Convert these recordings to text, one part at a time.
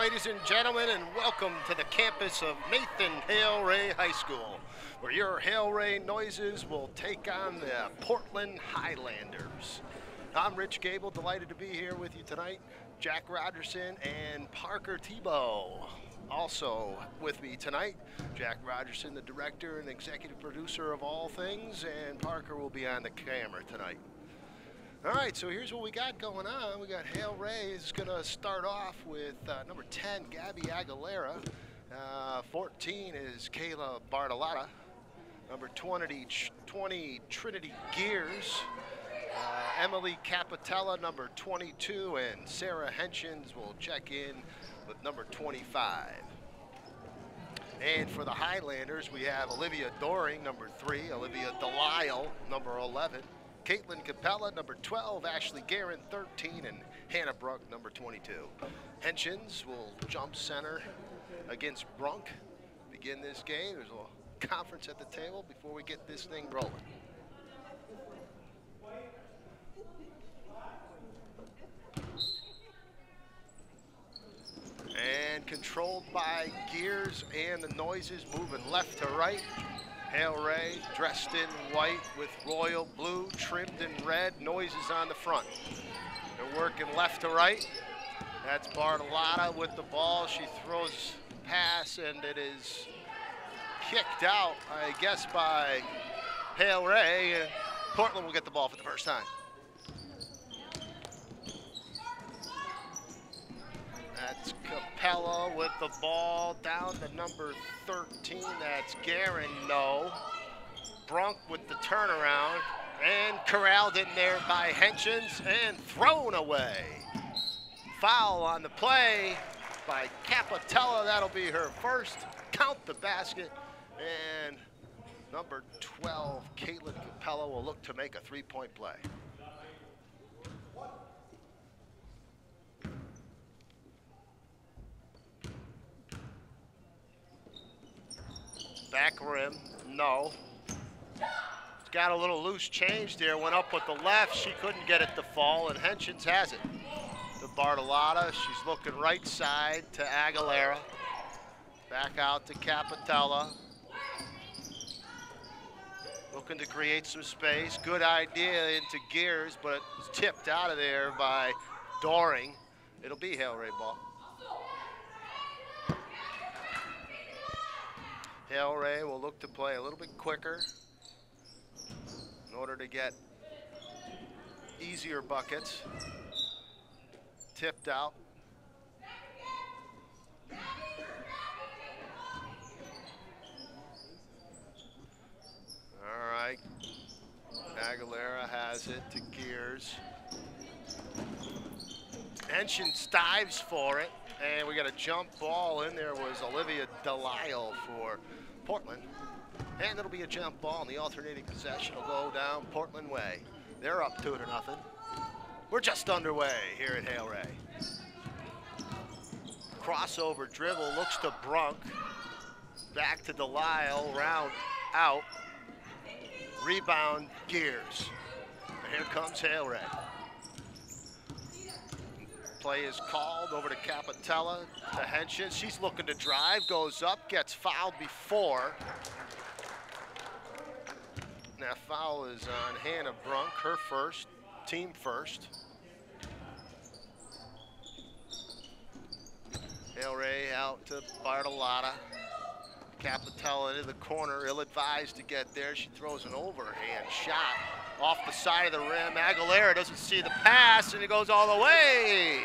ladies and gentlemen, and welcome to the campus of Nathan Hale-Ray High School, where your Hale-Ray noises will take on the Portland Highlanders. I'm Rich Gable, delighted to be here with you tonight. Jack Rogerson and Parker Tebow. Also with me tonight, Jack Rogerson, the director and executive producer of all things, and Parker will be on the camera tonight. All right, so here's what we got going on. We got Hale-Ray is going to start off with number 10, Gabby Aguilera. 14 is Kayla Bartolotta. Number 20 Trinity Gears. Emily Capitella, number 22, and Sarah Henshins will check in with number 25. And for the Highlanders, we have Olivia Doring, number 3, Olivia Delisle, number 11, Caitlin Capella, number 12, Ashley Guerin, 13, and Hannah Bruck, number 22. Henshins will jump center against Brunk. Begin this game. There's a little conference at the table before we get this thing rolling. And controlled by Gears and the noises moving left to right. Hale-Ray dressed in white with royal blue, trimmed in red, noises on the front. They're working left to right. That's Bartolotta with the ball. She throws pass and it is kicked out, I guess, by Hale-Ray. And Portland will get the ball for the first time. That's Capella with the ball down to number 13. That's Guerin, no. Brunk with the turnaround and corralled in there by Henshins and thrown away. Foul on the play by Capitella. That'll be her first. Count the basket. And number 12, Caitlin Capella, will look to make a three-point play. Back rim, no. It's got a little loose change there, went up with the left. She couldn't get it to fall, and Henshins has it. To Bartolotta, she's looking right side to Aguilera. Back out to Capitella. Looking to create some space. Good idea into Gears, but it's tipped out of there by Doring. It'll be Hale-Ray ball. Hale-Ray will look to play a little bit quicker in order to get easier buckets. Tipped out. All right. Aguilera has it to Gears. Henshins dives for it. And we got a jump ball in there. Was Olivia Delisle for Portland. And it'll be a jump ball, and the alternating possession will go down Portland way. They're up 2-0. We're just underway here at Hale-Ray. Crossover dribble, looks to Brunk. Back to Delisle, round out. Rebound, Gears. And here comes Hale-Ray. Play is called over to Capitella, to Henshins. She's looking to drive, goes up, gets fouled before. That foul is on Hannah Brunk, her first, team first. Hale-Ray out to Bartolotta. Capitella into the corner, ill-advised to get there. She throws an overhand shot off the side of the rim. Aguilera doesn't see the pass, and it goes all the way.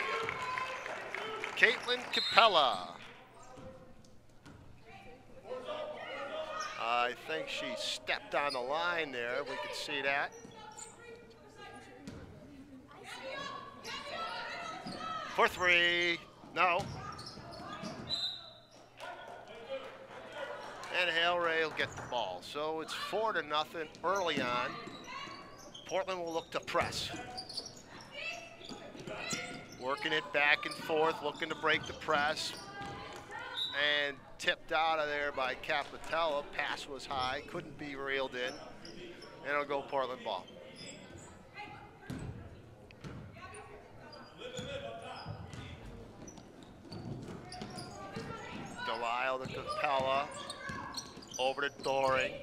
Caitlin Capella. I think she stepped on the line there. We could see that. For three. No. And Hale-Ray will get the ball. So it's 4-0 early on. Portland will look to press. Working it back and forth, looking to break the press. And tipped out of there by Capitella. Pass was high, couldn't be reeled in. And it'll go Portland ball. Delisle to Capella. Over to Doring.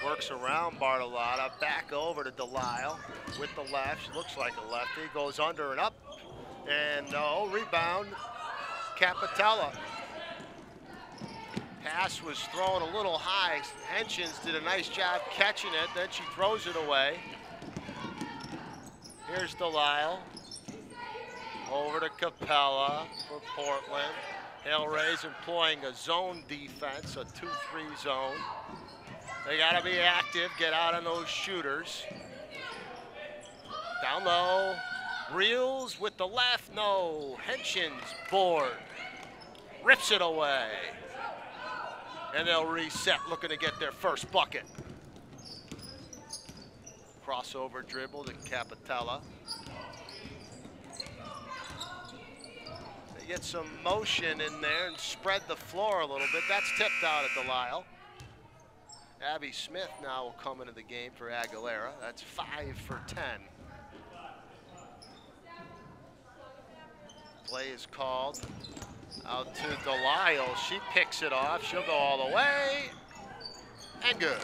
Works around Bartolotta. Back over to Delisle with the left. She looks like a lefty. Goes under and up. And no, rebound. Capitella. Pass was thrown a little high. Henshins did a nice job catching it. Then she throws it away. Here's Delisle. Over to Capella for Portland. Hale-Ray's employing a zone defense, a 2-3 zone. They gotta be active, get out on those shooters. Down low, Reels with the left, no. Henshins board, rips it away. And they'll reset, looking to get their first bucket. Crossover dribble to Capitella. Get some motion in there and spread the floor a little bit. That's tipped out at Delisle. Abby Smith now will come into the game for Aguilera. That's 5 for 10. Play is called out to Delisle. She picks it off. She'll go all the way. And good.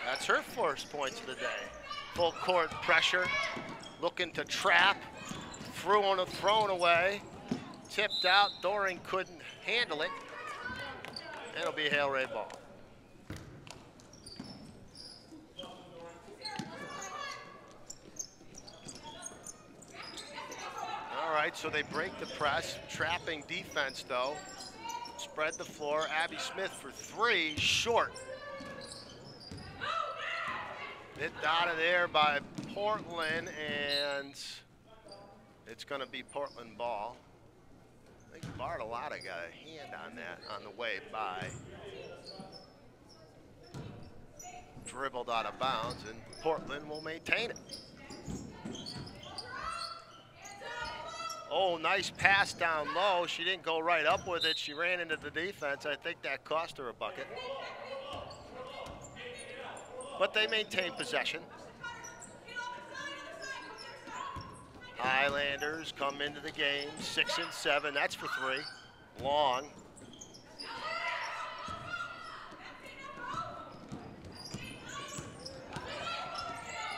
That's her first points of the day. Full court pressure. Looking to trap. Thrown away, tipped out. Doring couldn't handle it. It'll be a Hale-Ray ball. All right, so they break the press. Trapping defense, though. Spread the floor. Abby Smith for 3, short. Hit out of there by Portland, and it's going to be Portland ball. I think Bartolotta got a hand on that on the way by. Dribbled out of bounds, and Portland will maintain it. Oh, nice pass down low. She didn't go right up with it. She ran into the defense. I think that cost her a bucket. But they maintain possession. Highlanders come into the game, 6 and 7. That's for 3. Long.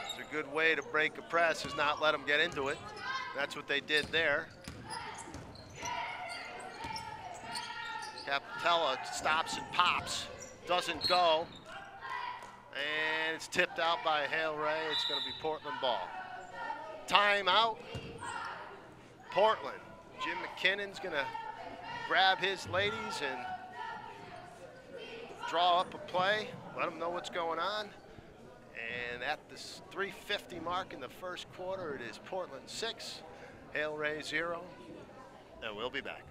It's a good way to break a press, is not let them get into it. That's what they did there. Capitella stops and pops, doesn't go. And it's tipped out by Hale-Ray. It's going to be Portland ball. Timeout. Portland. Jim McKinnon's going to grab his ladies and draw up a play, let them know what's going on. And at the 3:50 mark in the first quarter, it is Portland 6, Hale-Ray 0, and we'll be back.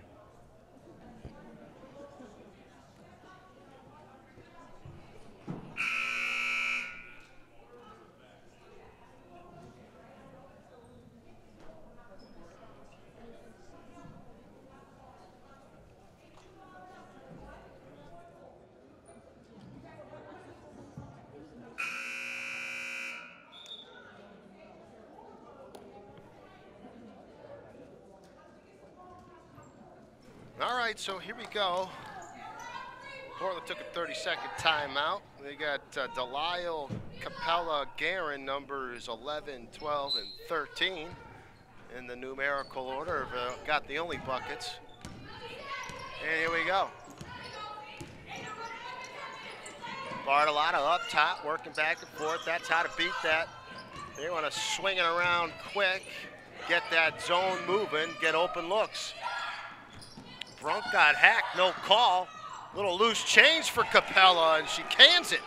All right, so here we go. Portland took a 30-second timeout. They got Delisle, Capella, Guerin, numbers 11, 12, and 13 in the numerical order. Got the only buckets. And here we go. Bartolotta up top, working back and forth. That's how to beat that. They want to swing it around quick, get that zone moving, get open looks. Brunk got hacked, no call. Little loose change for Capella, and she cans it.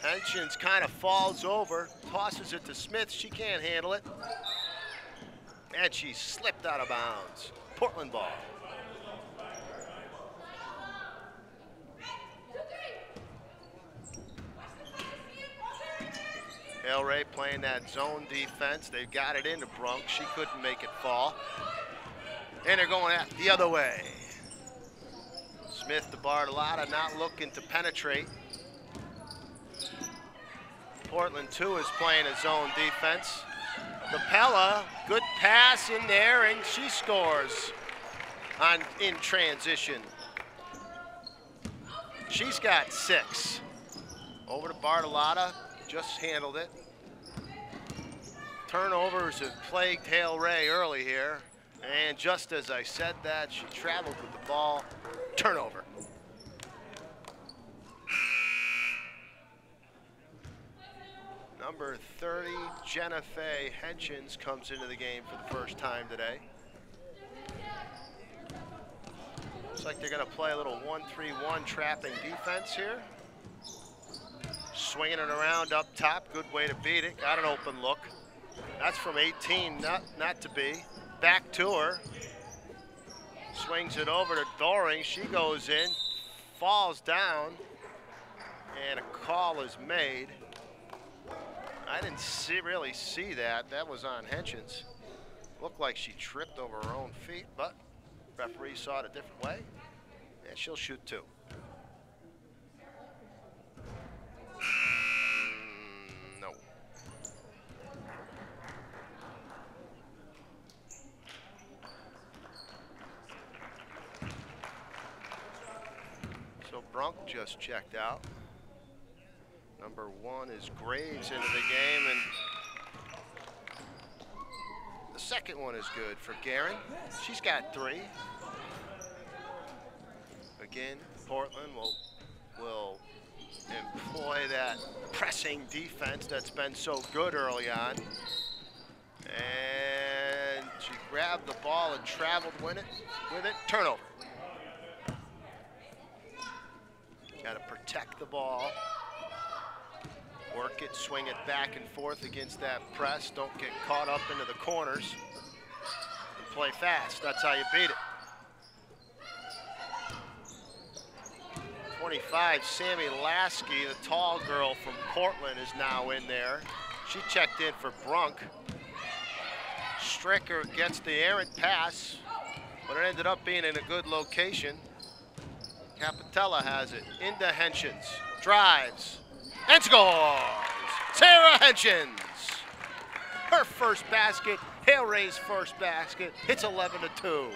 Henshins kind of falls over, tosses it to Smith. She can't handle it. And she slipped out of bounds. Portland ball. Hale-Ray playing that zone defense. They got it into Brunk. She couldn't make it fall. And they're going the other way. Smith to Bartolotta, not looking to penetrate. Portland 2 is playing a zone defense. Capella, good pass in there, and she scores in transition. She's got 6. Over to Bartolotta, just handled it. Turnovers have plagued Hale-Ray early here, and just as I said that, she traveled with the ball. Turnover. Number 30, Jenna Faye Henchins, comes into the game for the first time today. Looks like they're going to play a little 1-3-1 trapping defense here. Swinging it around up top, good way to beat it. Got an open look. That's from 18, not to be. Back to her. Swings it over to Doring. She goes in, falls down, and a call is made. I didn't really see that. That was on Henchins. Looked like she tripped over her own feet, but referee saw it a different way, and she'll shoot 2. No. So Brunk just checked out. Number 1 is Graves into the game, and the second one is good for Guerin. She's got 3. Again, Portland will employ that pressing defense that's been so good early on. And she grabbed the ball and traveled with it. Turnover. Got to protect the ball. Work it, swing it back and forth against that press. Don't get caught up into the corners. And play fast. That's how you beat it. 25, Sammy Lasky, the tall girl from Portland, is now in there. She checked in for Brunk. Stricker gets the errant pass, but it ended up being in a good location. Capitella has it into Henchins. Drives. And scores! Sarah Henchins. Her first basket, Hale-Ray's first basket. It's 11-2.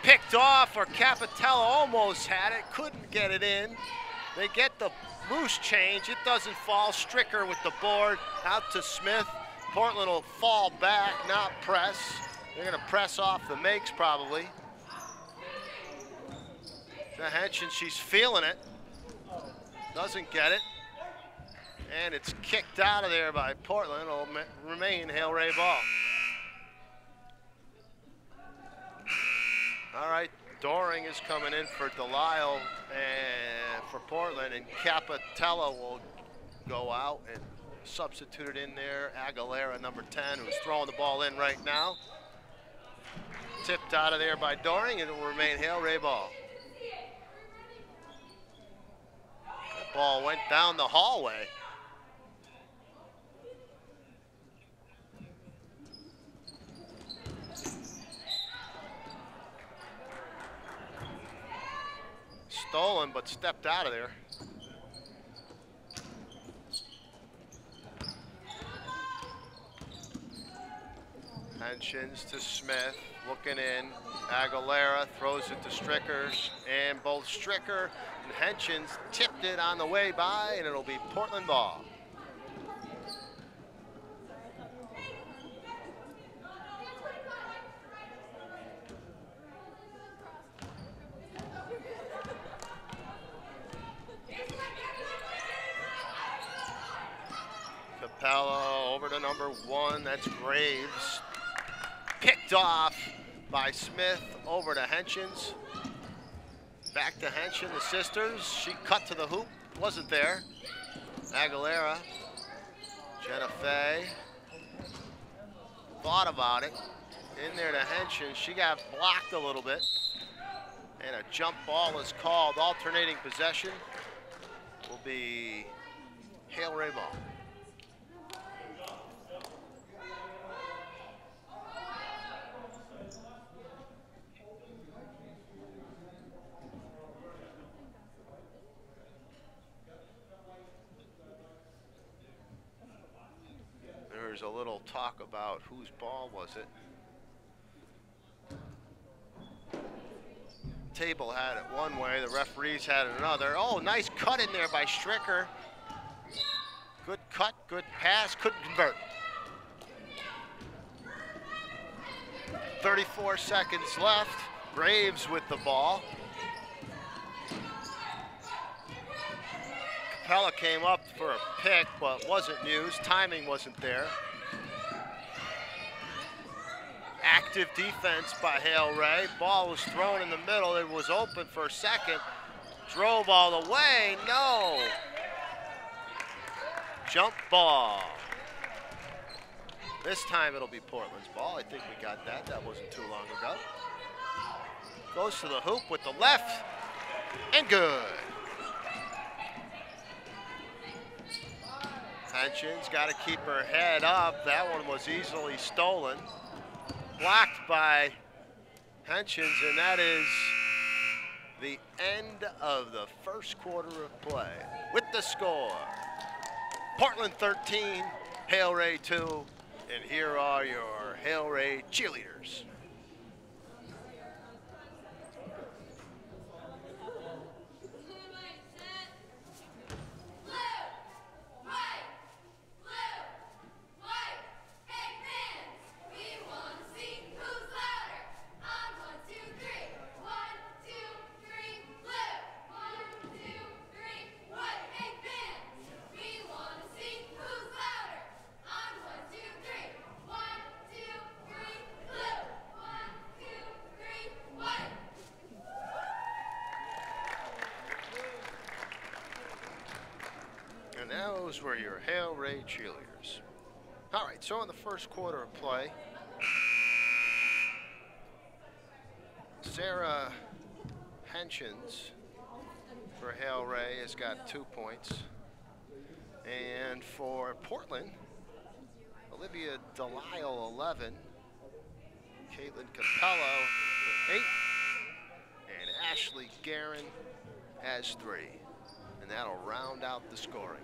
Picked off, or Capitella almost had it, couldn't get it in. They get the loose change. It doesn't fall. Stricker with the board out to Smith. Portland will fall back, not press. They're going to press off the makes probably. To Henchins, she's feeling it. Doesn't get it. And it's kicked out of there by Portland. It'll remain Hale-Ray ball. All right, Doring is coming in for Delisle and for Portland, and Capitella will go out and substituted in there. Aguilera, number 10, who's throwing the ball in right now. Tipped out of there by Doring, and it will remain Hale-Ray ball. That ball went down the hallway. Stolen, but stepped out of there. Henchins to Smith, looking in. Aguilera throws it to Stricker, and both Stricker and Henchins tipped it on the way by, and it'll be Portland ball. Capella over to number 1, that's Graves. Picked off by Smith, over to Henchins. Back to Henchins, the sisters. She cut to the hoop, wasn't there. Aguilera, Jenna Faye. Thought about it. In there to Henchins, she got blocked a little bit. And a jump ball is called. Alternating possession will be Hale-Ray ball. little talk about whose ball was it. Table had it one way, the referees had it another. Oh, nice cut in there by Stricker. Good cut, good pass, couldn't convert. 34 seconds left. Graves with the ball. Capella came up for a pick, but wasn't used. Timing wasn't there. Active defense by Hale-Ray. Ball was thrown in the middle. It was open for a second. Drove all the way. No. Jump ball. This time it'll be Portland's ball. I think we got that. That wasn't too long ago. Goes to the hoop with the left. And good. Henshin's got to keep her head up. That one was easily stolen. Blocked by Henshin's, and that is the end of the first quarter of play. With the score, Portland 13, Hale-Ray 2, and here are your Hale-Ray cheerleaders. Those were your Hale-Ray cheerleaders. All right, so in the first quarter of play, Sarah Henshin's for Hale-Ray has got 2 points. And for Portland, Olivia Delisle, 11. Caitlin Capello with 8. And Ashley Guerin has 3. And that'll round out the scoring.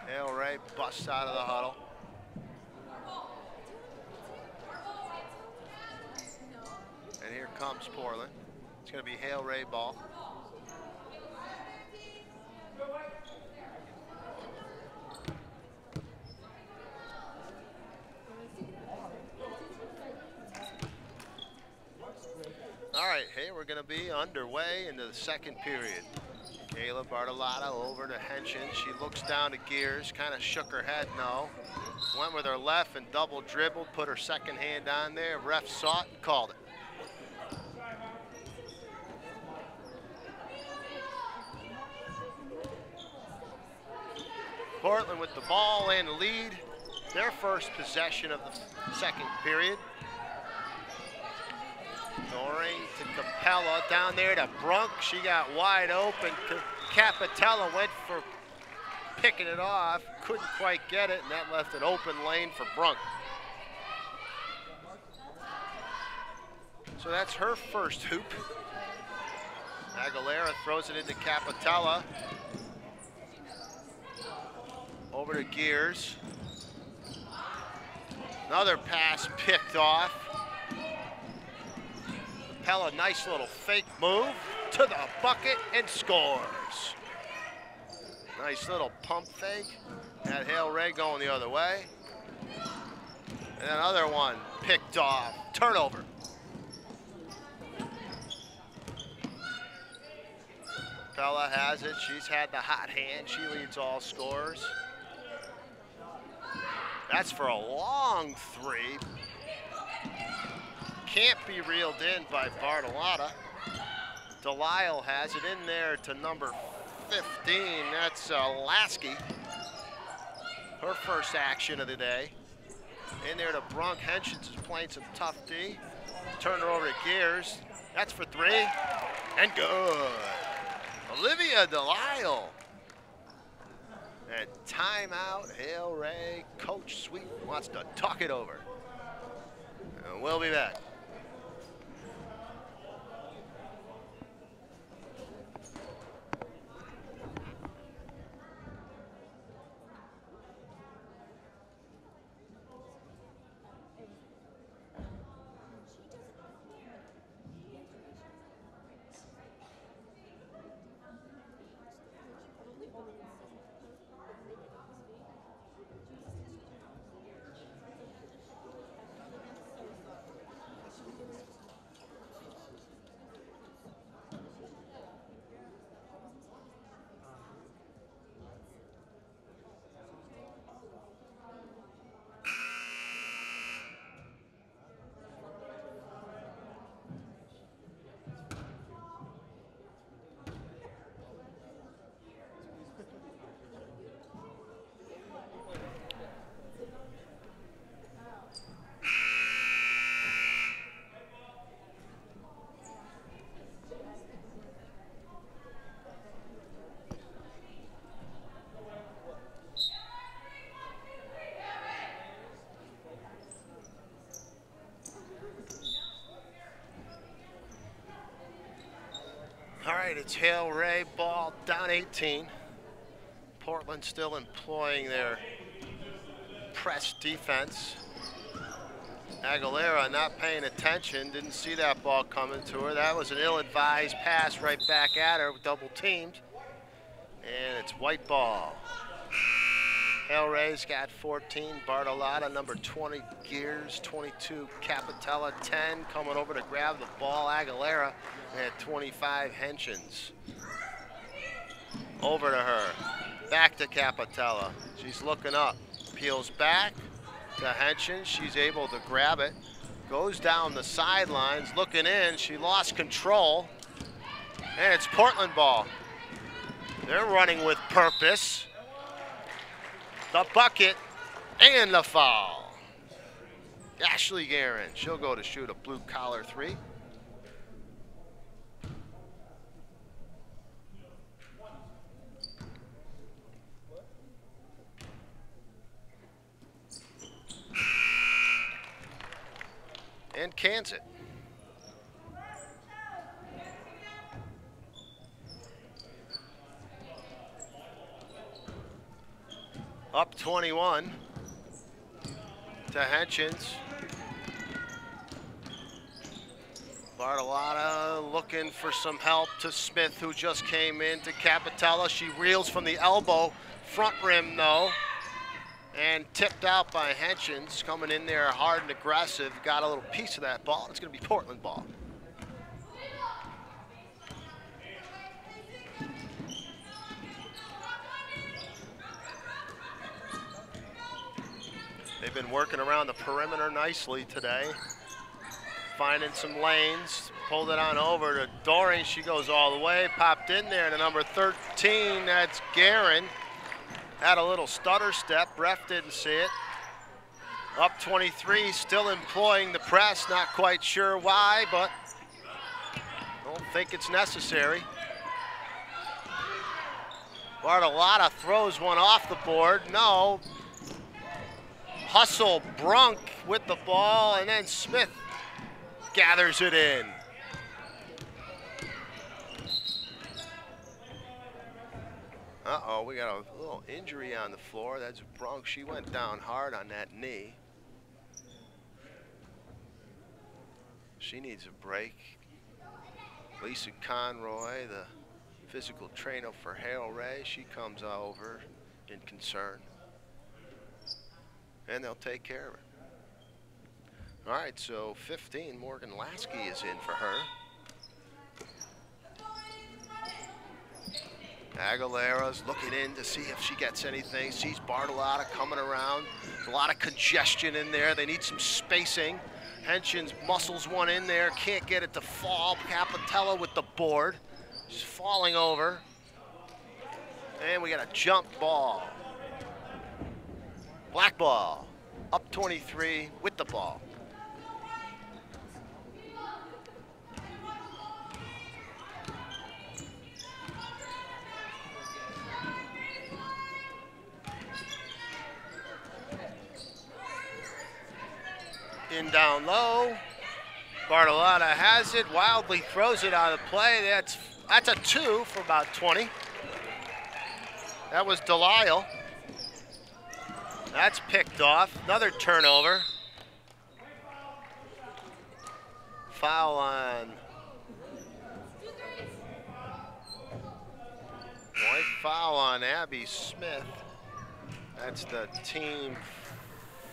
Hale-Ray busts out of the huddle. And here comes Portland. It's going to be Hale-Ray ball. All right, hey, we're going to be underway into the second period. Kayla Bartolotta over to Henshin. She looks down to Gears, kind of shook her head no. Went with her left and double dribbled, put her second hand on there. Ref saw it and called it. Portland with the ball and the lead. Their first possession of the second period. Doreen to Capella, down there to Brunk. She got wide open. Capitella went for picking it off, couldn't quite get it, and that left an open lane for Brunk. So that's her first hoop. Aguilera throws it into Capitella. Over to Gears. Another pass picked off. Capella, nice little fake move to the bucket and scores. Nice little pump fake. Had Hale-Ray going the other way. And another one picked off. Turnover. Capella has it. She's had the hot hand. She leads all scorers. That's for a long three. Can't be reeled in by Bartolotta. Delisle has it in there to number 15. That's Lasky. Her first action of the day. In there to Brunk. Henshins is playing some tough D. Turned her over to Gears. That's for 3. And good. Olivia Delisle. And timeout, Hale-Ray. Coach Sweet wants to talk it over. And we'll be back. right, it's Hale-Ray ball down 18. Portland still employing their press defense. Aguilera not paying attention, didn't see that ball coming to her. That was an ill-advised pass right back at her, double teamed. And it's white ball. Hale-Ray's got 14, Bartolotta number 20, Gears 22, Capitella 10, coming over to grab the ball. Aguilera at 25, Henchins. Over to her, back to Capitella. She's looking up, peels back to Henchins. She's able to grab it, goes down the sidelines, looking in. She lost control, and it's Portland ball. They're running with purpose. The bucket and the foul. Ashley Guerin, she'll go to shoot a blue collar three. And cans it. Up 21 to Henchins. Bartolotta looking for some help to Smith, who just came in, to Capitella. She reels from the elbow, front rim though, and tipped out by Henchins, coming in there hard and aggressive. Got a little piece of that ball. It's going to be Portland ball. They've been working around the perimeter nicely today, finding some lanes, pulled it on over to Doring. She goes all the way, popped in there to number 13, that's Guerin. Had a little stutter step, ref didn't see it. Up 23, still employing the press, not quite sure why, but don't think it's necessary. Bartolotta throws one off the board, no. Hustle Brunk with the ball, and then Smith gathers it in. Uh-oh, we got a little injury on the floor. That's Brunk. She went down hard on that knee. She needs a break. Lisa Conroy, the physical trainer for Hale-Ray, she comes over in concern. And they'll take care of her. All right, so 15, Morgan Lasky is in for her. Aguilera's looking in to see if she gets anything. Sees Bartolotta coming around. There's a lot of congestion in there. They need some spacing. Henchins muscles one in there, can't get it to fall. Capitella with the board. She's falling over. And we got a jump ball. Black ball, up 23 with the ball. In down low, Bartolotta has it, wildly throws it out of play. That's a 2 for about 20. That was Delisle. That's picked off. Another turnover. Foul on. White foul on Abby Smith. That's the team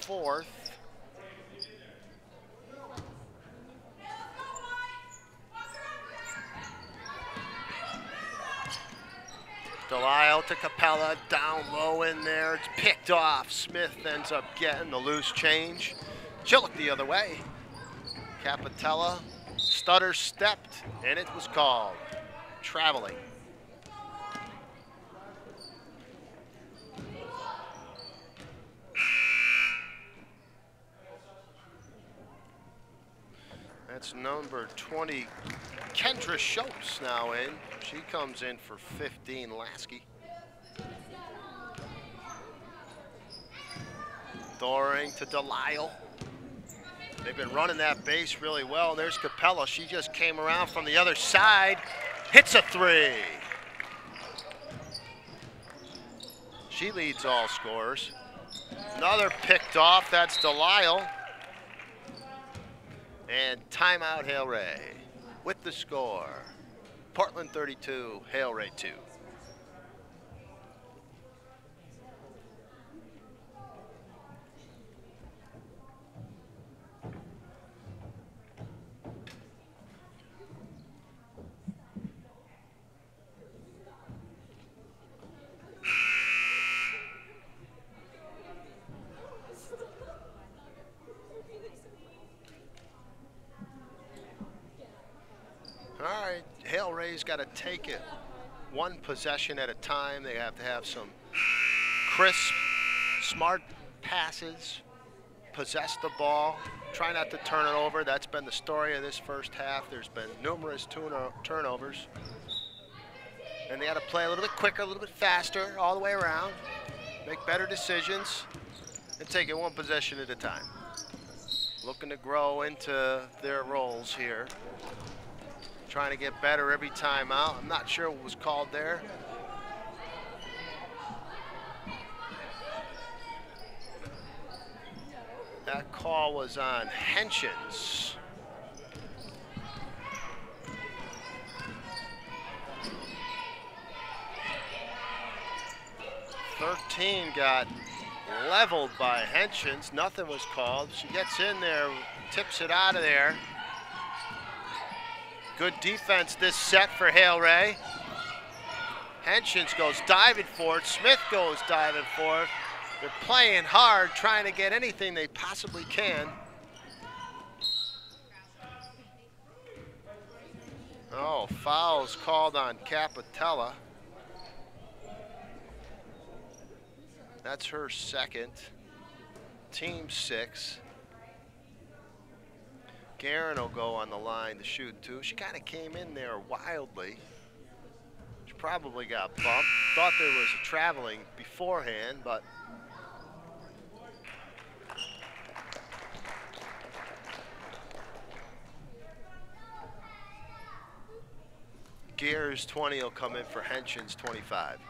4th. Delisle to Capella, down low in there. It's picked off. Smith ends up getting the loose change. She'll look the other way. Capitella stutter stepped, and it was called. Traveling. That's number 20, Kendra Schultz now in. She comes in for 15, Lasky. Doring to Delisle. They've been running that base really well. And there's Capella. She just came around from the other side. Hits a three. She leads all scorers. Another picked off, that's Delisle. And timeout Hale-Ray with the score. Portland 32, Hale-Ray 2. All right, Hale-Ray's got to take it one possession at a time. They have to have some crisp, smart passes, possess the ball, try not to turn it over. That's been the story of this first half. There's been numerous turnovers. And they got to play a little bit quicker, a little bit faster, all the way around, make better decisions, and take it one possession at a time. Looking to grow into their roles here. Trying to get better every time out. I'm not sure what was called there. That call was on Henshins. "13" got leveled by Henshins. Nothing was called. She gets in there, tips it out of there. Good defense this set for Hale-Ray. Henshins goes diving for it. Smith goes diving for it. They're playing hard, trying to get anything they possibly can. Oh, fouls called on Capitella. That's her second. Team 6. Guerin will go on the line to shoot too. She kind of came in there wildly. She probably got bumped. Thought there was a traveling beforehand, but Gears 20 will come in for Henshins 25.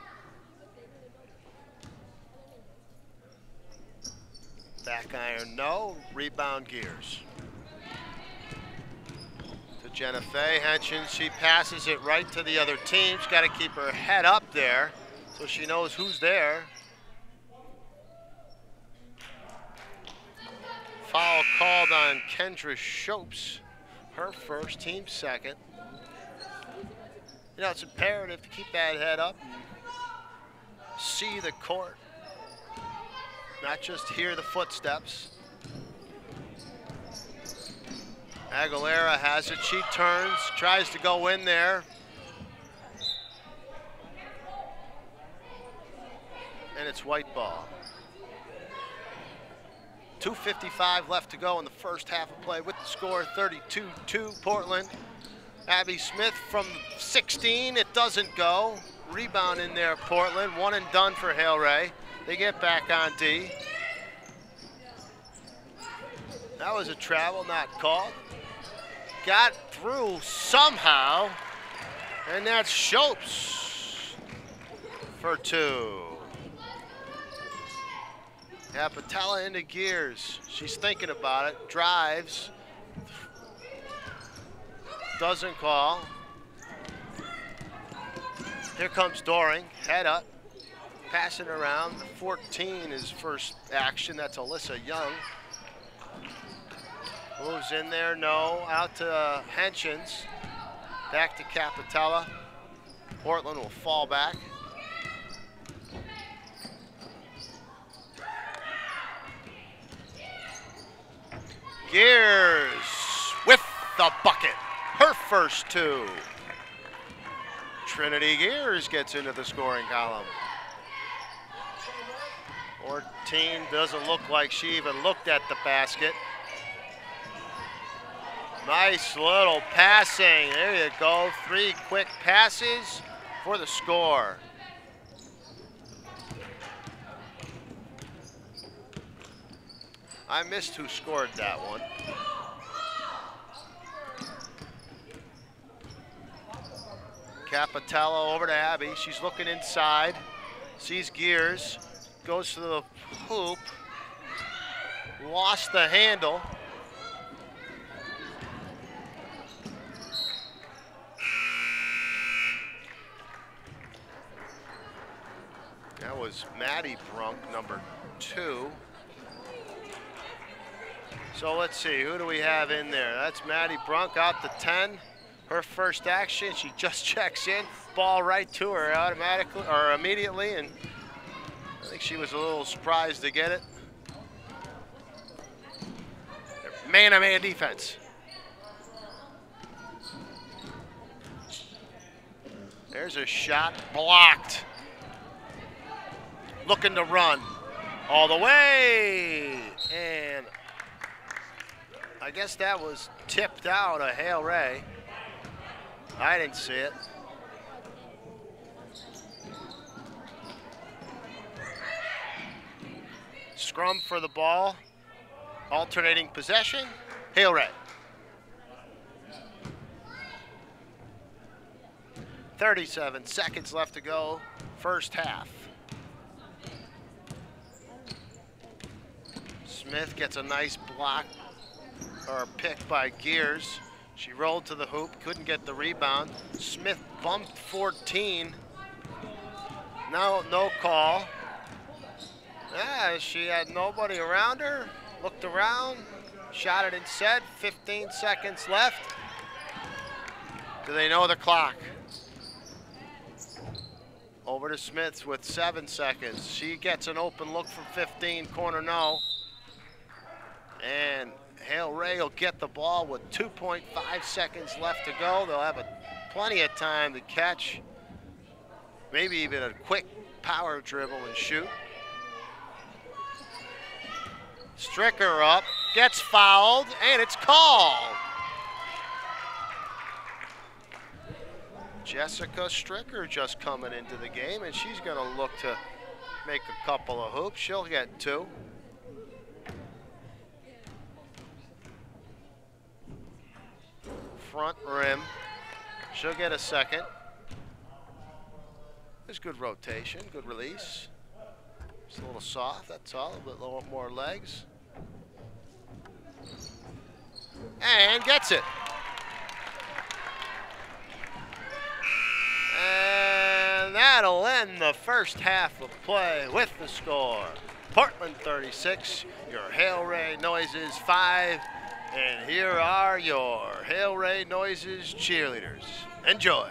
Back iron, no. Rebound Gears. Jenna Fay, Henshins, she passes it right to the other team. She's got to keep her head up there so she knows who's there. Foul called on Kendra Shopes, her first, team second. You know, it's imperative to keep that head up and see the court, not just hear the footsteps. Aguilera has it, she turns, tries to go in there. And it's white ball. 2:55 left to go in the first half of play with the score 32-2 Portland. Abby Smith from 16, it doesn't go. Rebound in there, Portland, one and done for Hale-Ray. They get back on D. That was a travel, not called. Got through somehow, and that's Shopes for 2. Capitella into Gears. She's thinking about it, drives, doesn't call. Here comes Doring, head up, passing around. 14 is first action, that's Alyssa Young. Moves in there, no. Out to Henshins. Back to Capitella. Portland will fall back. Gears with the bucket. Her first 2. Trinity Gears gets into the scoring column. 14 doesn't look like she even looked at the basket. Nice little passing. There you go. 3 quick passes for the score. I missed who scored that one. Capitello over to Abby. She's looking inside. Sees Gears. Goes to the hoop. Lost the handle. That was Maddie Brunk, number 2. So let's see, who do we have in there? That's Maddie Brunk out to 10. Her first action, she just checks in. Ball right to her automatically, or immediately, and I think she was a little surprised to get it. Man-to-man defense. There's a shot blocked. Looking to run all the way. And I guess that was tipped out of Hale-Ray. I didn't see it. Scrum for the ball. Alternating possession. Hale-Ray. 37 seconds left to go, first half. Smith gets a nice block or pick by Gears. She rolled to the hoop, couldn't get the rebound. Smith bumped 14. No call. Yeah, she had nobody around her. Looked around, shot it instead. 15 seconds left. Do they know the clock? Over to Smith with 7 seconds. She gets an open look from 15, corner no. And Hale-Ray will get the ball with 2.5 seconds left to go. They'll have plenty of time to catch. Maybe even a quick power dribble and shoot. Stricker up, gets fouled, and it's called. Jessica Stricker just coming into the game, and she's going to look to make a couple of hoops. She'll get 2. Front rim. She'll get a second. There's good rotation, good release. Just a little soft, that's all. A little more legs. And gets it. And that'll end the first half of play with the score. Portland 36, your Hale-Ray Noises 5. And here are your Hale-Ray Noises cheerleaders. Enjoy.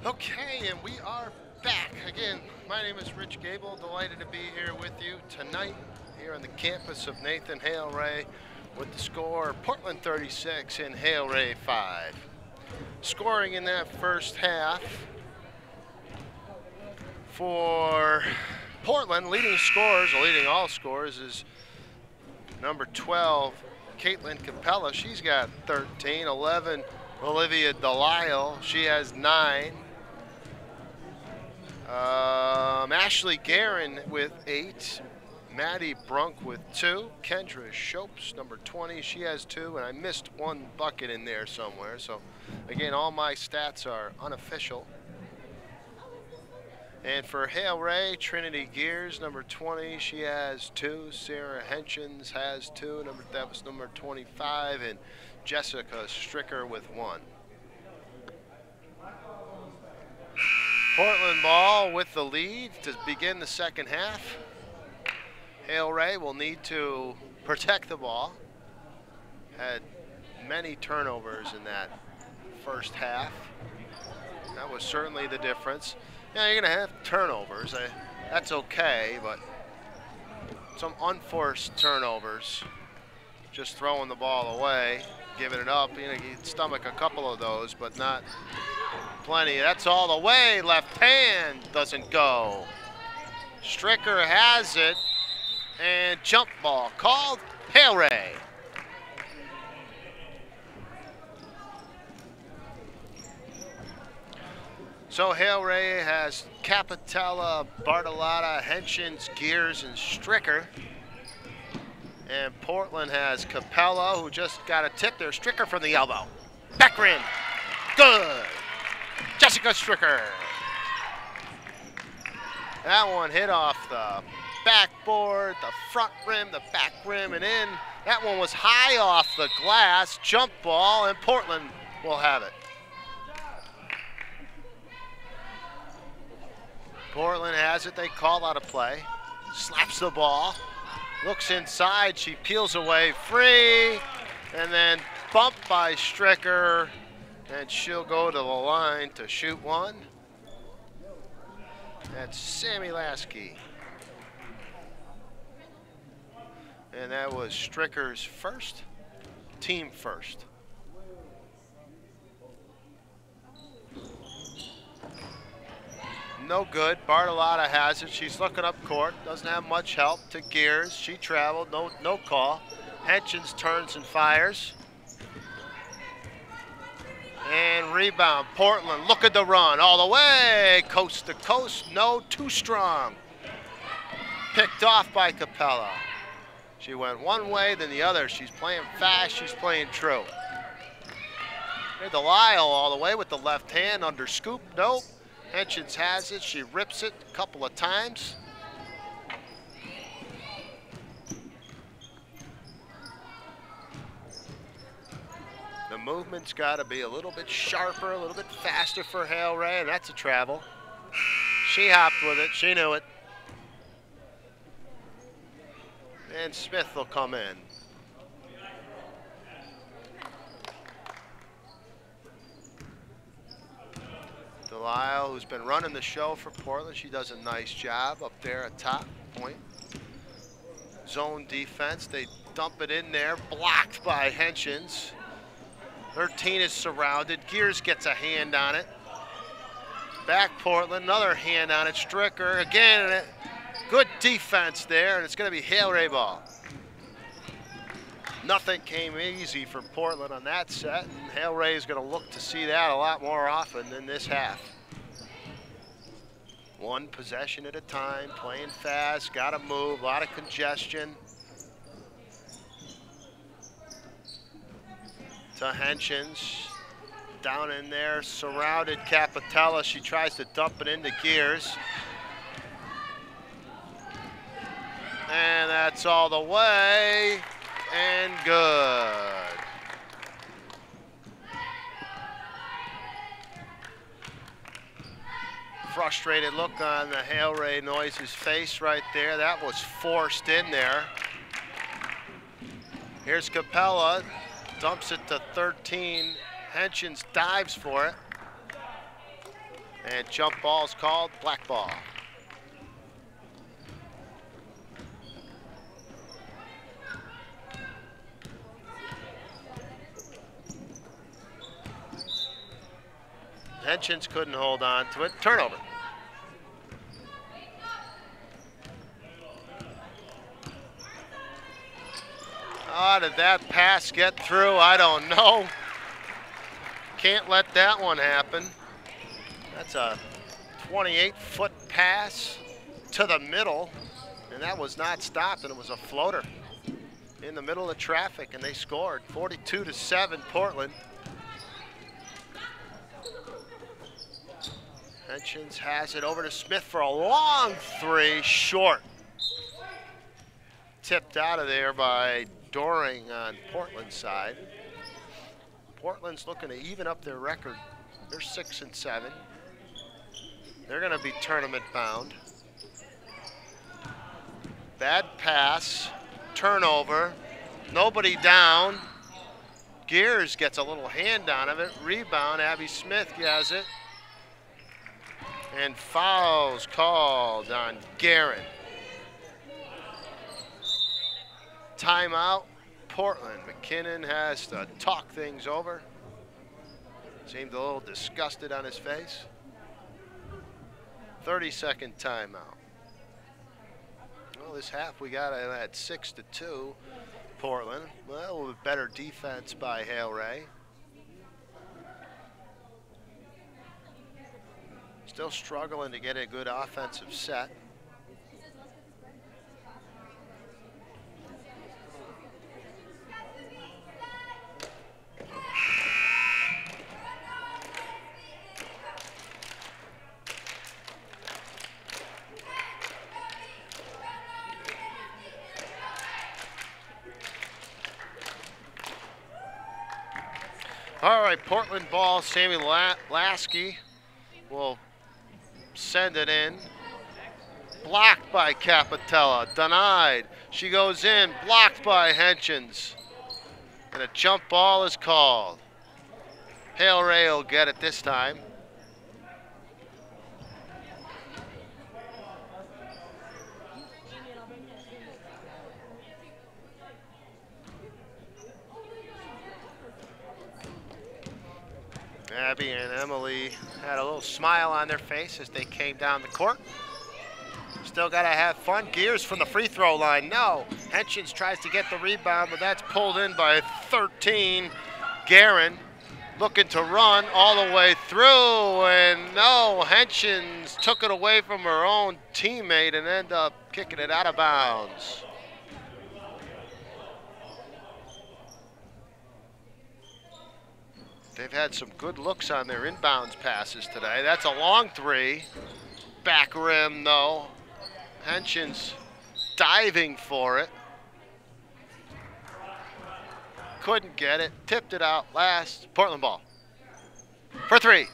Okay, and we are back. Again, my name is Rich Gable. Delighted to be here with you tonight here on the campus of Nathan Hale-Ray with the score Portland 36 and Hale-Ray 5. Scoring in that first half for Portland, leading all scorers is number 12, Caitlin Capella. She's got 13. 11, Olivia Delisle. She has 9. Ashley Guerin with 8. Maddie Brunk with 2. Kendra Shopes, number 20, she has 2. And I missed one bucket in there somewhere. So, again, all my stats are unofficial. And for Hale-Ray, Trinity Gears, number 20, she has 2. Sarah Henchins has 2. That was number 25. And Jessica Stricker with 1. Portland ball with the lead to begin the second half. Hale-Ray will need to protect the ball. Had many turnovers in that first half. That was certainly the difference. Yeah, you're going to have turnovers. That's okay, but some unforced turnovers. Just throwing the ball away, giving it up. You know, you stomach a couple of those, but not plenty. That's all the way. Left hand doesn't go. Stricker has it, and jump ball called. Hale-Ray. So Hale-Ray has Capitella, Bartolotta, Henchins, Gears, and Stricker. And Portland has Capella, who just got a tip there. Stricker from the elbow. Back rim. Good. Jessica Stricker. That one hit off the backboard, the front rim, the back rim, and in. That one was high off the glass. Jump ball, and Portland will have it. Portland has it. They call out a play. Slaps the ball. Looks inside. She peels away free. And then bumped by Stricker. And she'll go to the line to shoot one. That's Sammy Lasky. And that was Stricker's first. Team first. No good. Bartolotta has it. She's looking up court. Doesn't have much help to Gears. She traveled. No call. Henchins turns and fires. And rebound. Portland. Look at the run. All the way. Coast to coast. No. Too strong. Picked off by Capella. She went one way, then the other. She's playing fast. She's playing true. Delisle all the way with the left hand under scoop. Nope. Henchins has it. She rips it a couple of times. The movement's got to be a little bit sharper, a little bit faster for Hale-Ray, and that's a travel. She hopped with it. She knew it. And Smith will come in. Delisle, who's been running the show for Portland, she does a nice job up there at top point. Zone defense, they dump it in there, blocked by Henchins. 13 is surrounded. Gears gets a hand on it. Back Portland, another hand on it. Stricker again, good defense there, and it's going to be Hale-Ray ball. Nothing came easy for Portland on that set, and Hale-Ray is going to look to see that a lot more often than this half. One possession at a time, playing fast, got to move, a lot of congestion. To Henchins, down in there, surrounded Capitella. She tries to dump it into Gears. And that's all the way. And good. Frustrated look on the Hale-Ray Noises face right there. That was forced in there. Here's Capella, dumps it to 13. Henchins dives for it. And jump ball's called, black ball. Henchins couldn't hold on to it. Turnover. Oh, did that pass get through? I don't know. Can't let that one happen. That's a 28-foot pass to the middle, and that was not stopped, and it was a floater in the middle of traffic, and they scored 42-7 Portland. Henchins has it over to Smith for a long three, short. Tipped out of there by Doring on Portland's side. Portland's looking to even up their record. They're 6-7. They're going to be tournament bound. Bad pass, turnover, nobody down. Gears gets a little hand on of it. Rebound, Abby Smith has it. And fouls called on Guerin. Timeout, Portland. McKinnon has to talk things over. Seemed a little disgusted on his face. 30-second timeout. Well, this half we got it at 6-2, Portland. Well, a little bit better defense by Hale-Ray. Still struggling to get a good offensive set. All right, Portland ball. Sammy Lasky will send it in. Blocked by Capitella. Denied. She goes in. Blocked by Henchins. And a jump ball is called. Hale-Ray will get it this time. Abby and Emily had a little smile on their face as they came down the court. Still got to have fun. Gears from the free throw line. No. Henchins tries to get the rebound, but that's pulled in by 13. Guerin looking to run all the way through, and no. Henchins took it away from her own teammate and ended up kicking it out of bounds. They've had some good looks on their inbounds passes today. That's a long three. Back rim, though. Henchins diving for it. Couldn't get it. Tipped it out last. Portland ball. For three.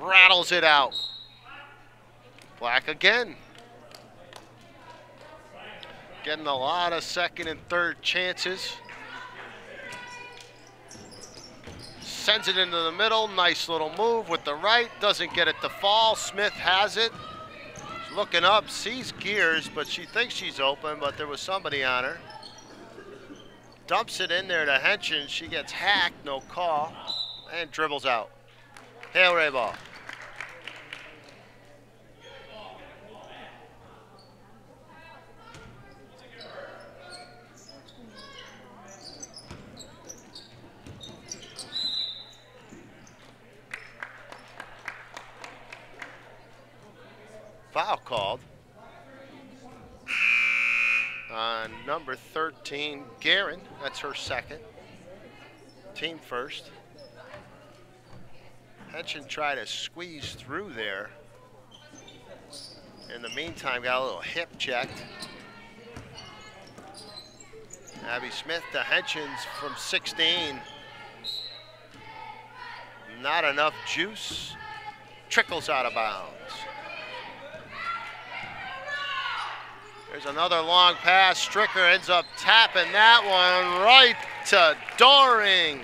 Rattles it out. Black again. Getting a lot of second and third chances. Sends it into the middle. Nice little move with the right. Doesn't get it to fall. Smith has it. She's looking up, sees Gears, but she thinks she's open, but there was somebody on her. Dumps it in there to Henchins. She gets hacked, no call, and dribbles out. Hale-Ray ball. Foul called on number 13, Guerin. That's her second. Team first. Henchins tried to squeeze through there. In the meantime, got a little hip checked. Abby Smith to Henchins from 16. Not enough juice. Trickles out of bounds. There's another long pass. Stricker ends up tapping that one right to Doring.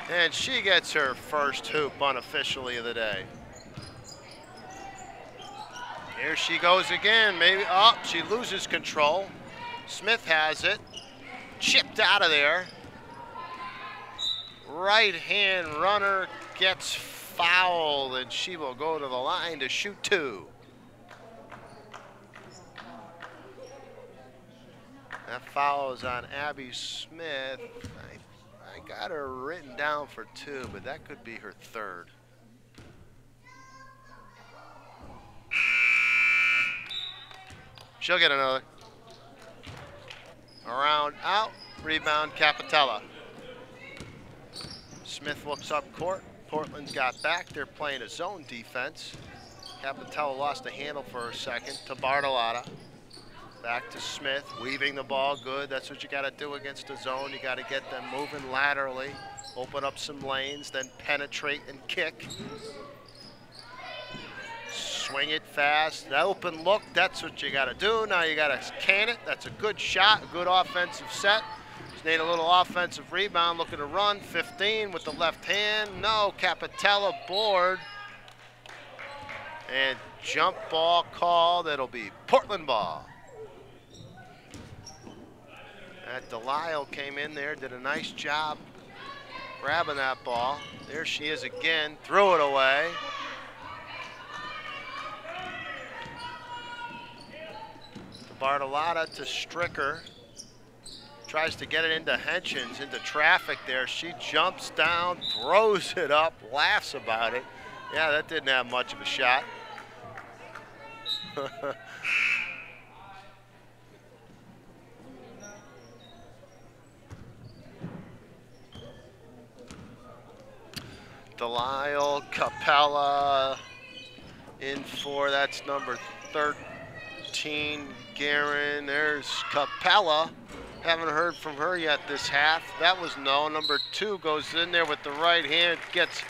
And she gets her first hoop unofficially of the day. Here she goes again, maybe, oh, she loses control. Smith has it, chipped out of there. Right-hand runner gets fouled, and she will go to the line to shoot 2. That foul is on Abby Smith. I got her written down for 2, but that could be her 3rd. She'll get another. Around, out, rebound, Capitella. Smith looks up court. Portland's got back. They're playing a zone defense. Capitella lost the handle for a second to Bartolotta. Back to Smith, weaving the ball good. That's what you got to do against a zone. You got to get them moving laterally, open up some lanes, then penetrate and kick. Swing it fast, the open look, that's what you got to do. Now you got to can it. That's a good shot, a good offensive set. Just need a little offensive rebound, looking to run. 15 with the left hand. No, Capitella board. And jump ball call. That'll be Portland ball. That Delisle came in there, did a nice job grabbing that ball. There she is again, threw it away. Bartolotta to Stricker. Tries to get it into Henchins, into traffic there. She jumps down, throws it up, laughs about it. Yeah, that didn't have much of a shot. Delisle, Capella in for, that's number 13, Guerin. There's Capella. Haven't heard from her yet this half. That was no. Number 2 goes in there with the right hand, gets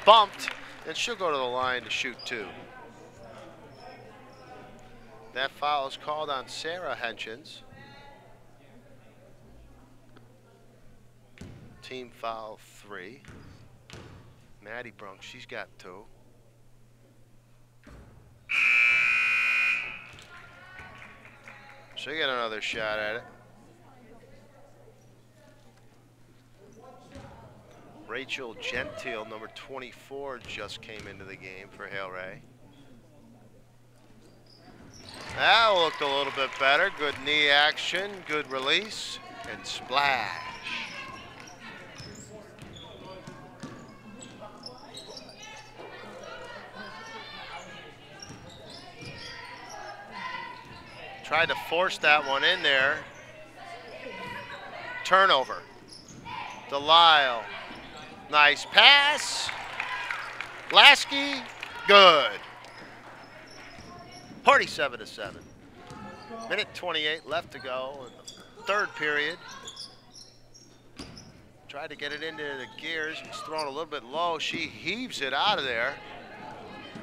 bumped, and she'll go to the line to shoot 2. That foul is called on Sarah Henchins. Team foul 3. Maddie Brunk, she's got 2. She'll get another shot at it. Rachel Gentile, number 24, just came into the game for Hale-Ray. That looked a little bit better. Good knee action, good release, and splash. Tried to force that one in there. Turnover. Delisle. Nice pass. Lasky. Good. 47-7. Minute 28 left to go in the 3rd period. Tried to get it into the gears. It's thrown a little bit low. She heaves it out of there.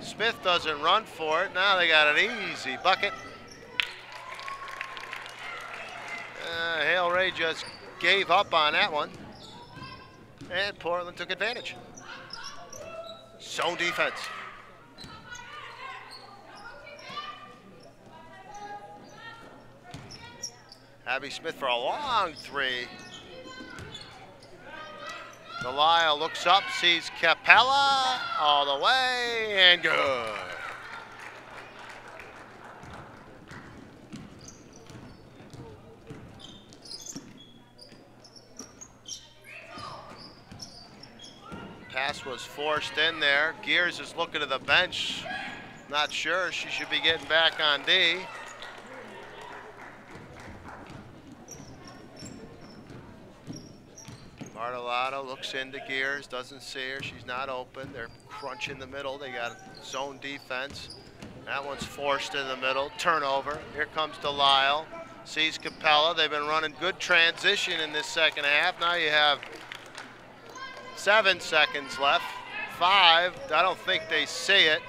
Smith doesn't run for it. Now they got an easy bucket. Hale-Ray just gave up on that one, and Portland took advantage. Zone defense. Abby Smith for a long 3. Delisle looks up, sees Capella all the way, and good. Pass was forced in there. Gears is looking to the bench. Not sure. She should be getting back on D. Bartolotta looks into Gears, doesn't see her. She's not open. They're crunching the middle. They got zone defense. That one's forced in the middle. Turnover. Here comes Delisle. Sees Capella. They've been running good transition in this second half. Now you have 7 seconds left. 5. I don't think they see it.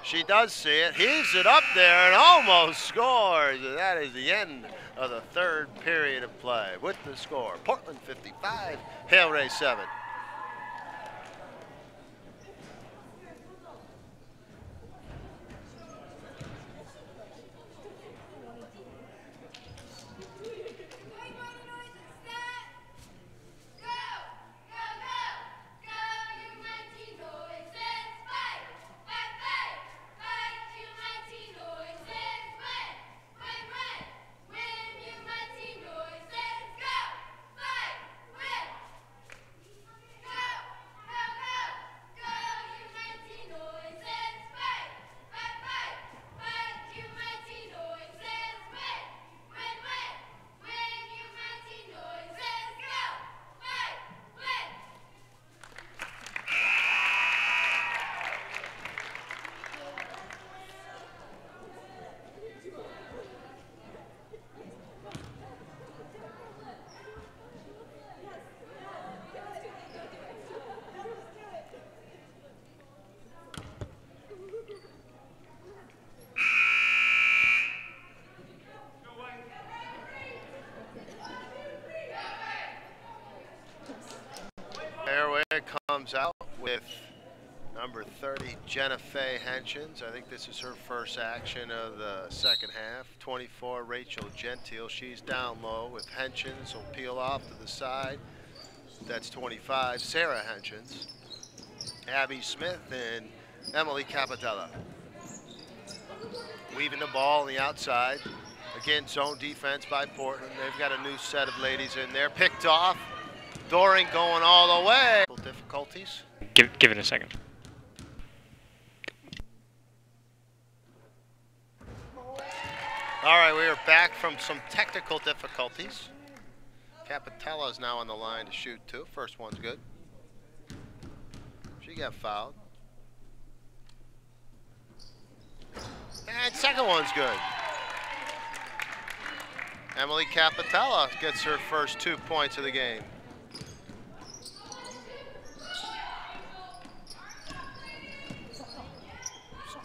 She does see it. Heaves it up there and almost scores. That is the end of the third period of play. With the score, Portland 55, Hale-Ray 7. Comes out with number 30, Jenna Faye Henshins. I think this is her first action of the second half. 24, Rachel Gentile. She's down low with Henshins. Will peel off to the side. That's 25, Sarah Henshins. Abby Smith and Emily Capitella. Weaving the ball on the outside. Again, zone defense by Portland. They've got a new set of ladies in there. Picked off. Doring going all the way. Difficulties. Give it a second. All right, we are back from some technical difficulties. Capitella is now on the line to shoot too. First one's good. She got fouled. And second one's good. Emily Capitella gets her first 2 points of the game.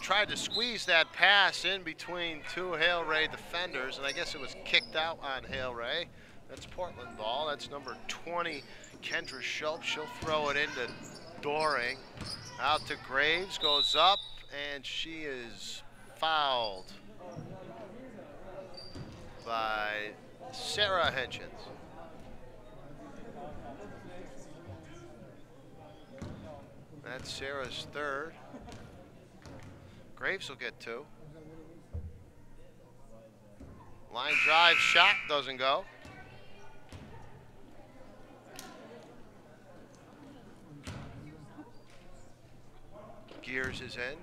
Tried to squeeze that pass in between two Hale-Ray defenders, and I guess it was kicked out on Hale-Ray. That's Portland ball. That's number 20, Kendra Schultz. She'll throw it into Doring. Out to Graves, goes up, and she is fouled by Sarah Henshins. That's Sarah's third. Graves will get 2. Line drive shot doesn't go. Gears is in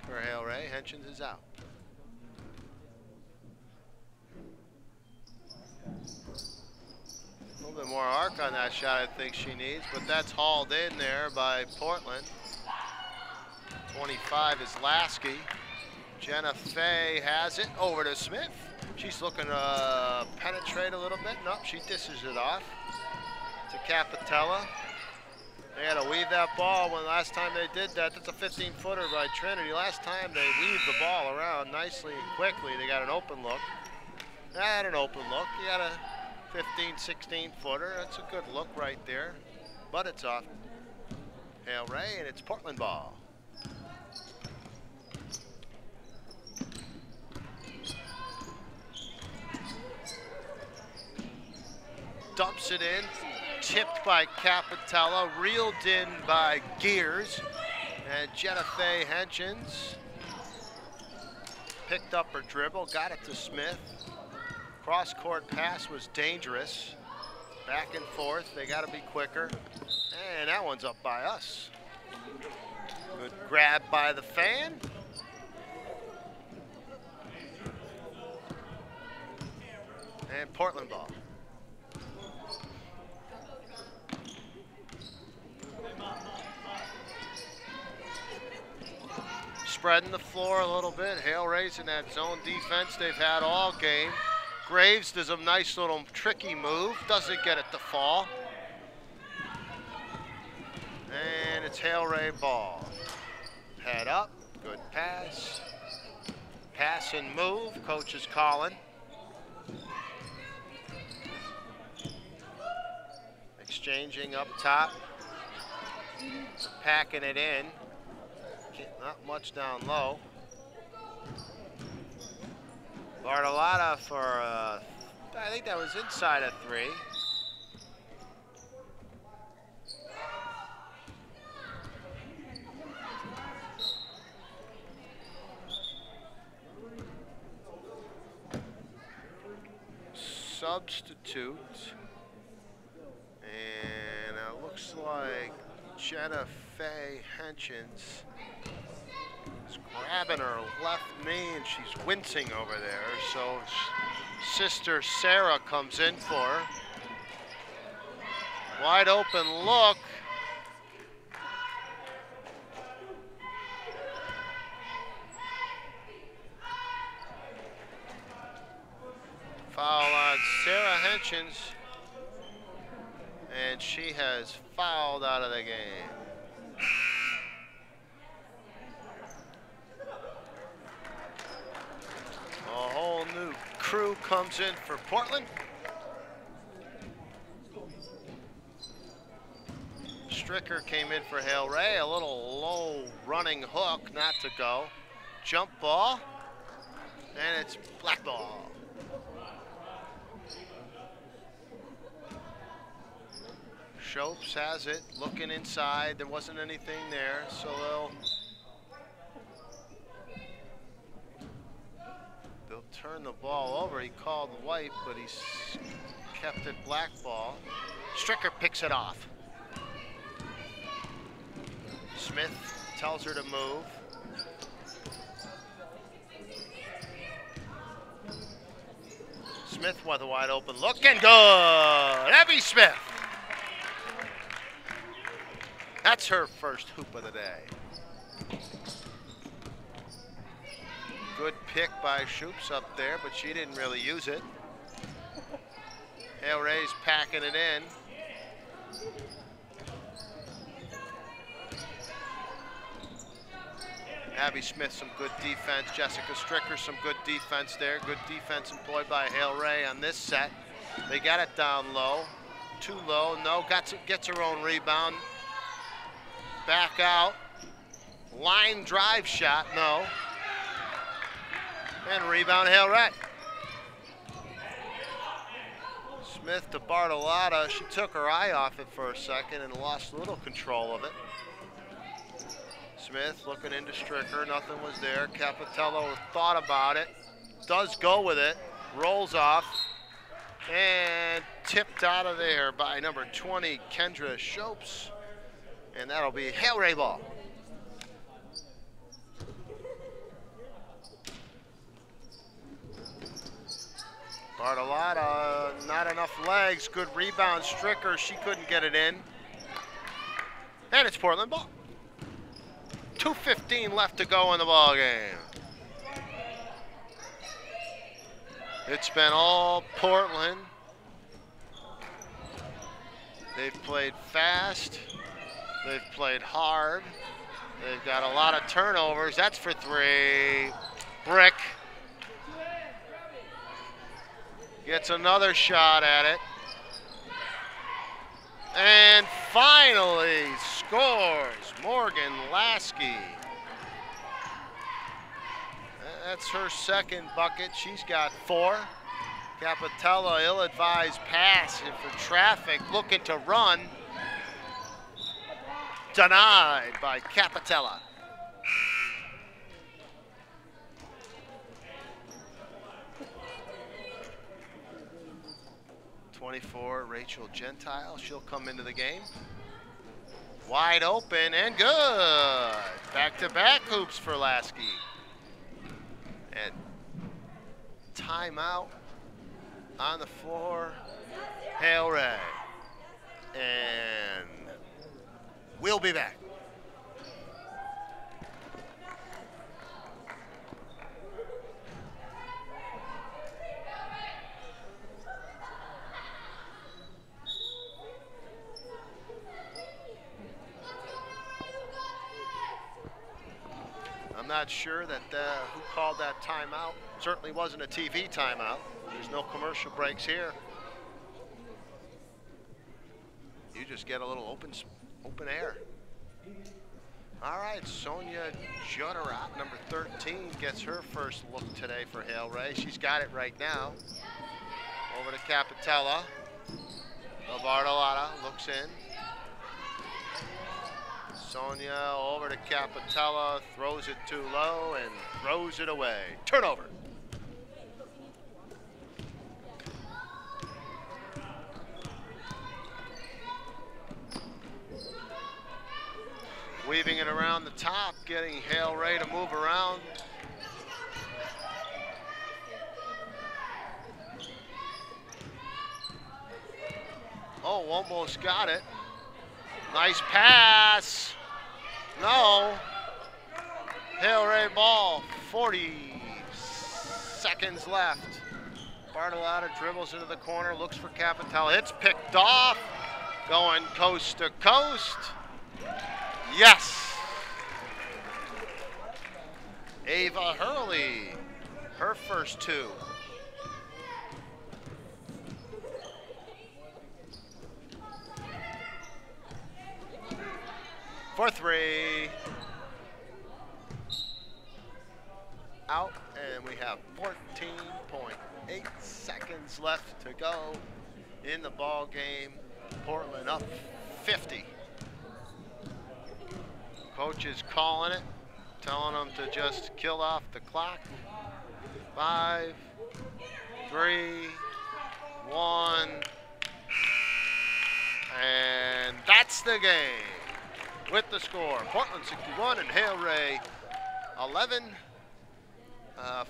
for Hale-Ray. Henshins is out. A little bit more arc on that shot I think she needs, but that's hauled in there by Portland. 25 is Lasky. Jenna Faye has it over to Smith. She's looking to penetrate a little bit. Nope, she dishes it off to Capitella. They had to weave that ball. When last time they did that, that's a 15-footer by Trinity. Last time they weaved the ball around nicely and quickly. They got an open look. Not an open look. You got a 15, 16-footer. That's a good look right there. But it's off Hale-Ray, and it's Portland ball. Dumps it in, tipped by Capitella, reeled in by Gears, and Jenna Faye Henshins picked up her dribble, got it to Smith. Cross-court pass was dangerous. Back and forth, they got to be quicker, and that one's up by us. Good grab by the fan. And Portland ball. Spreading the floor a little bit. Hale-Ray's in that zone defense they've had all game. Graves does a nice little tricky move. Doesn't get it to fall. And it's Hale-Ray ball. Head up. Good pass. Pass and move. Coach is calling. exchanging up top. Packing it in. Not much down low. Bartolotta for, I think that was inside of 3. Substitute. And it looks like Jenna Faye Henchins is grabbing her left knee and she's wincing over there. So sister Sarah comes in for her. Wide open look. Foul on Sarah Henchins. And she has fouled out of the game. A whole new crew comes in for Portland. Stricker came in for Hale-Ray. A little low running hook, not to go. Jump ball, and it's black ball. Shopes has it, looking inside. There wasn't anything there, so they'll turn the ball over. He called the wipe, but he's kept it black ball. Stricker picks it off. Smith tells her to move. Smith with a wide open look and good. Abby Smith. That's her first hoop of the day. Good pick by Shoops up there, but she didn't really use it. Hale-Ray's packing it in. Abby Smith, some good defense. Jessica Stricker, some good defense there. Good defense employed by Hale-Ray on this set. They got it down low. Too low, no, gets her own rebound. Back out, line drive shot, no. And rebound Hale-Ray. Smith to Bartolotta. She took her eye off it for a second and lost a little control of it. Smith looking into Stricker, nothing was there. Capitello thought about it, does go with it, rolls off, and tipped out of there by number 20, Kendra Shopes. And that'll be Hale-Ray ball. Bartolotta, not enough legs. Good rebound. Stricker, she couldn't get it in. And it's Portland ball. 2:15 left to go in the ball game. It's been all Portland. They've played fast. They've played hard. They've got a lot of turnovers. That's for 3. Brick gets another shot at it. And finally scores Morgan Lasky. That's her second bucket. She's got 4. Capitella, ill-advised pass for traffic, looking to run. Denied by Capitella. .24, Rachel Gentile. She'll come into the game. Wide open and good. Back-to-back hoops for Lasky. And timeout on the floor. Hale-Ray. And we'll be back. I'm not sure that who called that timeout. Certainly wasn't a TV timeout. There's no commercial breaks here. You just get a little open air. All right, Sonia Juderat, number 13, gets her first look today for Hale-Ray. She's got it right now. Over to Capitella. Lavardolata looks in. Sonia over to Capitella, throws it too low and throws it away. Turnover. Weaving it around the top, getting Hale-Ray to move around. Oh, almost got it. Nice pass. No. Hale-Ray ball, 40 seconds left. Bartolotta dribbles into the corner, looks for Capitella. It's picked off, going coast to coast. Yes. Ava Hurley, her first two. For three. Out, and we have 14.8 seconds left to go in the ball game. Portland up 50. Coach is calling it, telling them to just kill off the clock. 5, 3, 1, and that's the game. With the score, Portland 61 and Hale-Ray 11.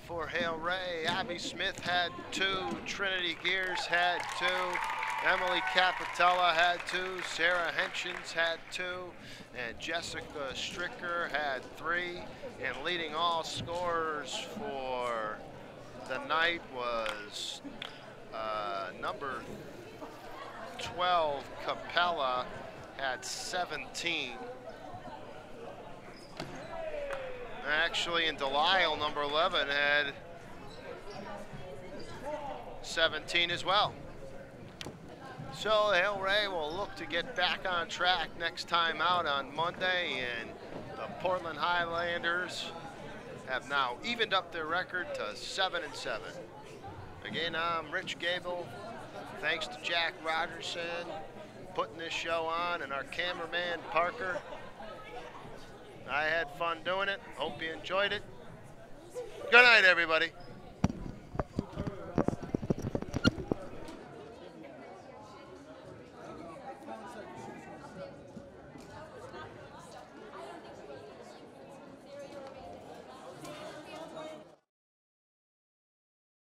For Hale-Ray, Abby Smith had 2, Trinity Gears had 2, Emily Capitella had 2, Sarah Henshins had 2, and Jessica Stricker had 3. And leading all scorers for the night was number 12, Capella, had 17. Actually, in Delisle, number 11 had 17 as well. So Hale-Ray will look to get back on track next time out on Monday, and the Portland Highlanders have now evened up their record to 7-7. Again, I'm Rich Gable. Thanks to Jack Rogerson putting this show on, and our cameraman Parker. I had fun doing it. Hope you enjoyed it. Good night, everybody.